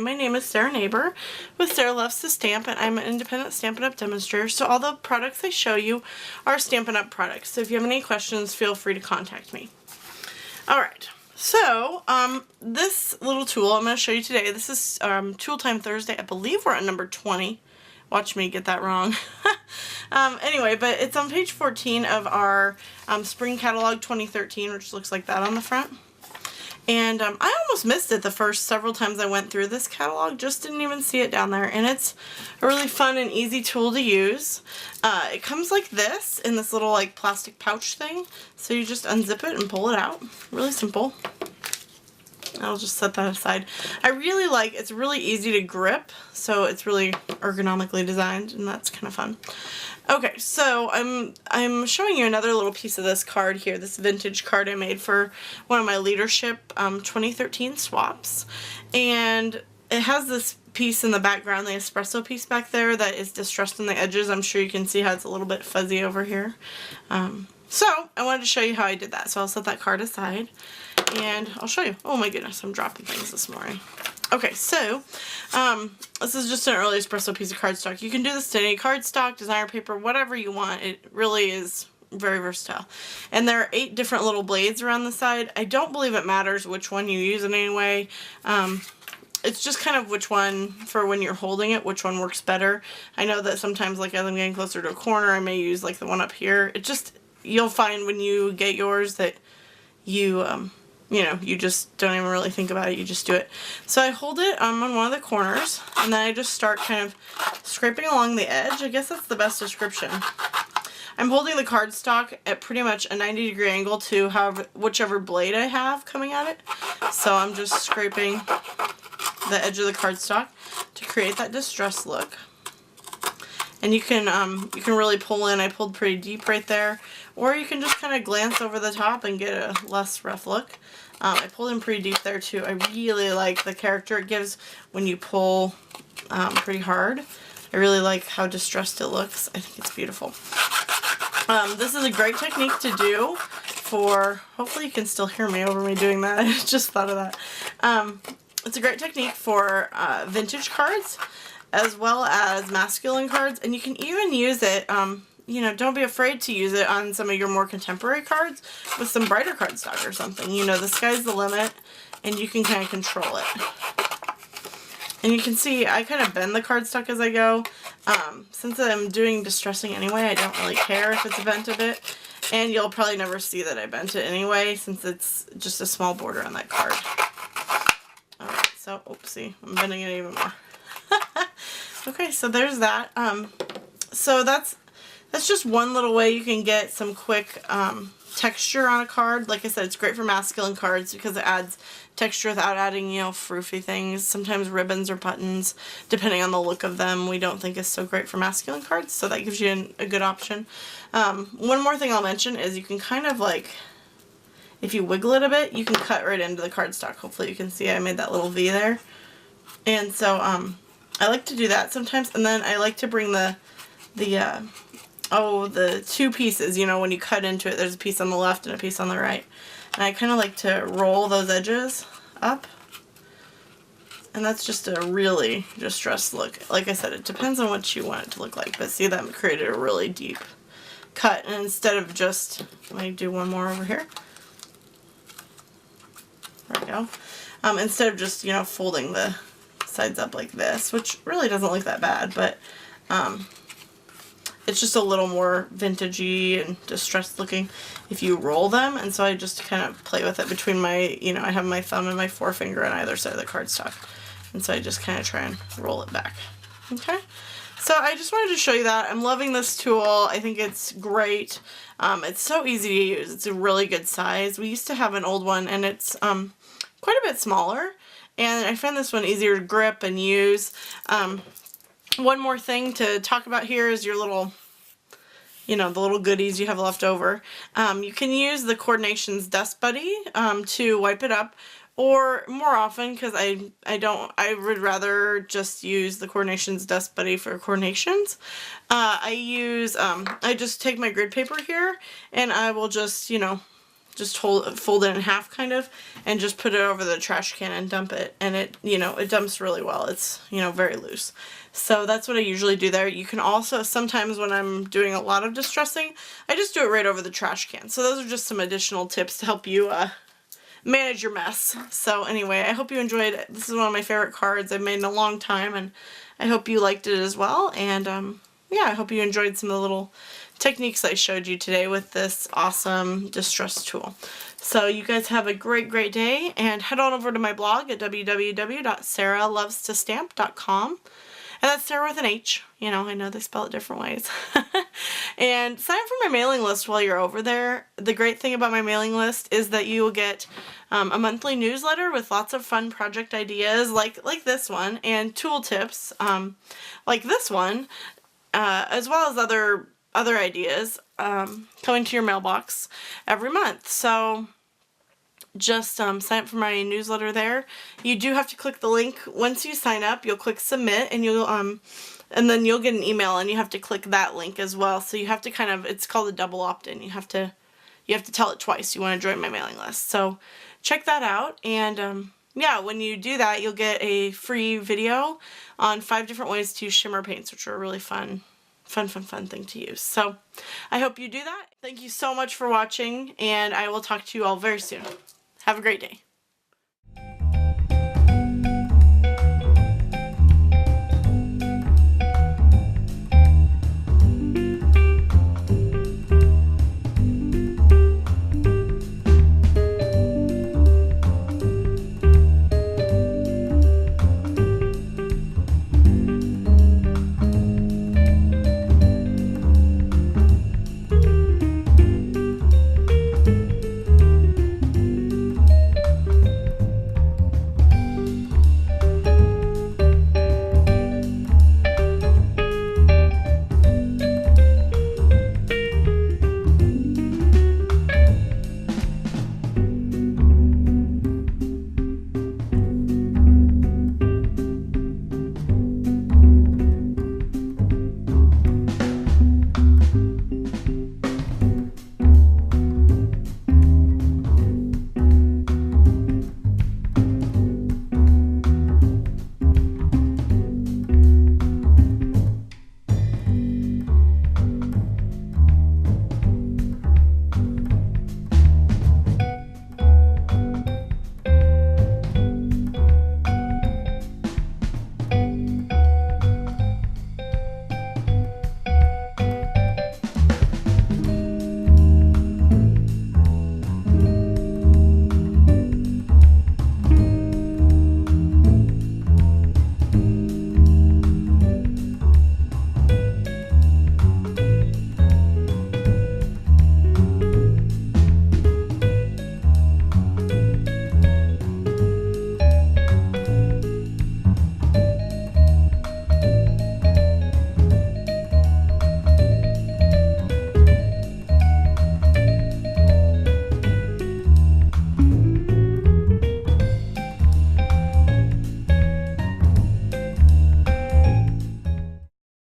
my name is Sarah Neighbor with Sarah Loves to Stamp, and I'm an independent Stampin' Up! Demonstrator, so all the products I show you are Stampin' Up! Products. So if you have any questions, feel free to contact me. Alright, so this little tool I'm going to show you today, this is Tool Time Thursday. I believe we're at number 20. Watch me get that wrong. Anyway, but it's on page 14 of our Spring Catalog 2013, which looks like that on the front. And I almost missed it the first several times I went through this catalog, just didn't even see it down there. And it's a really fun and easy tool to use. It comes like this, in this little like plastic pouch thing. So you just unzip it and pull it out. Really simple. I'll just set that aside. I really like, it's really easy to grip, so it's really ergonomically designed, and that's kind of fun. Okay, so I'm showing you another little piece of this card here, this vintage card I made for one of my leadership 2013 swaps, and it has this piece in the background, the espresso piece back there, that is distressed on the edges. I'm sure you can see how it's a little bit fuzzy over here. So I wanted to show you how I did that, so I'll set that card aside and I'll show you. Oh my goodness, I'm dropping things this morning. Okay, so this is just an early espresso piece of cardstock. You can do this to any cardstock, designer paper, whatever you want. It really is very versatile. And there are 8 different little blades around the side. I don't believe it matters which one you use in any way. It's just kind of which one, for when you're holding it, which one works better. I know that sometimes, like as I'm getting closer to a corner, I may use like the one up here. It just, you'll find when you get yours that you know, you just don't even really think about it, you just do it. So I hold it on one of the corners, and then I just start kind of scraping along the edge. I guess that's the best description. I'm holding the cardstock at pretty much a 90-degree angle to whichever blade I have coming at it. So I'm just scraping the edge of the cardstock to create that distressed look. And you can really pull in. I pulled pretty deep right there. Or you can just kind of glance over the top and get a less rough look. I pulled in pretty deep there too. I really like the character it gives when you pull pretty hard. I really like how distressed it looks. I think it's beautiful. This is a great technique to do for, hopefully you can still hear me over me doing that. I just thought of that. It's a great technique for vintage cards, as well as masculine cards, and you can even use it, you know, don't be afraid to use it on some of your more contemporary cards with some brighter cardstock or something. You know, the sky's the limit, and you can kind of control it. And you can see I kind of bend the cardstock as I go. Since I'm doing distressing anyway, I don't really care if it's bent a bit, and you'll probably never see that I bent it anyway, since it's just a small border on that card. Alright, so, oopsie, I'm bending it even more. Okay, so there's that. So that's just one little way you can get some quick texture on a card. Like I said, it's great for masculine cards because it adds texture without adding, you know, froofy things. Sometimes ribbons or buttons, depending on the look of them, we don't think is so great for masculine cards, so that gives you a good option. One more thing I'll mention is you can kind of like, if you wiggle it a bit, you can cut right into the cardstock. Hopefully you can see I made that little V there. And so I like to do that sometimes, and then I like to bring the 2 pieces, you know, when you cut into it, there's a piece on the left and a piece on the right. And I kind of like to roll those edges up. And that's just a really distressed look. Like I said, it depends on what you want it to look like. But see, that created a really deep cut. And instead of just, let me do one more over here. There we go. Instead of just, you know, folding the sides up like this, which really doesn't look that bad, but it's just a little more vintagey and distressed looking if you roll them, and so I just kind of play with it between my, you know, I have my thumb and my forefinger on either side of the cardstock, and so I just kind of try and roll it back. Okay, so I just wanted to show you that. I'm loving this tool. I think it's great. It's so easy to use. It's a really good size. We used to have an old one, and it's quite a bit smaller, and I find this one easier to grip and use. One more thing to talk about here is your little, you know, the little goodies you have left over. You can use the Coordinations Dust Buddy to wipe it up, or more often, because I would rather just use the Coordinations Dust Buddy for coordinations. I just take my grid paper here, and I will just, you know, just fold it in half kind of, and just put it over the trash can and dump it, and it, you know, it dumps really well. It's, you know, very loose. So that's what I usually do there. You can also, sometimes when I'm doing a lot of distressing, I just do it right over the trash can. So those are just some additional tips to help you manage your mess. So anyway, I hope you enjoyed it. This is one of my favorite cards I've made in a long time, and I hope you liked it as well. And yeah, I hope you enjoyed some of the little techniques I showed you today with this awesome distress tool. So you guys have a great, great day, and head on over to my blog at www.sarahlovestostamp.com. And that's Sarah with an H. You know, I know they spell it different ways. And sign up for my mailing list while you're over there. The great thing about my mailing list is that you will get a monthly newsletter with lots of fun project ideas like this one, and tool tips like this one, as well as other ideas coming to your mailbox every month. So just sign up for my newsletter there. You do have to click the link. Once you sign up, you'll click submit, and you'll and then you'll get an email, and you have to click that link as well. So you have to kind of, it's called a double opt-in. You have to tell it twice you want to join my mailing list. So check that out, and yeah, when you do that, you'll get a free video on 5 different ways to use shimmer paints, which are a really fun thing to use. So I hope you do that. Thank you so much for watching, and I will talk to you all very soon. Have a great day.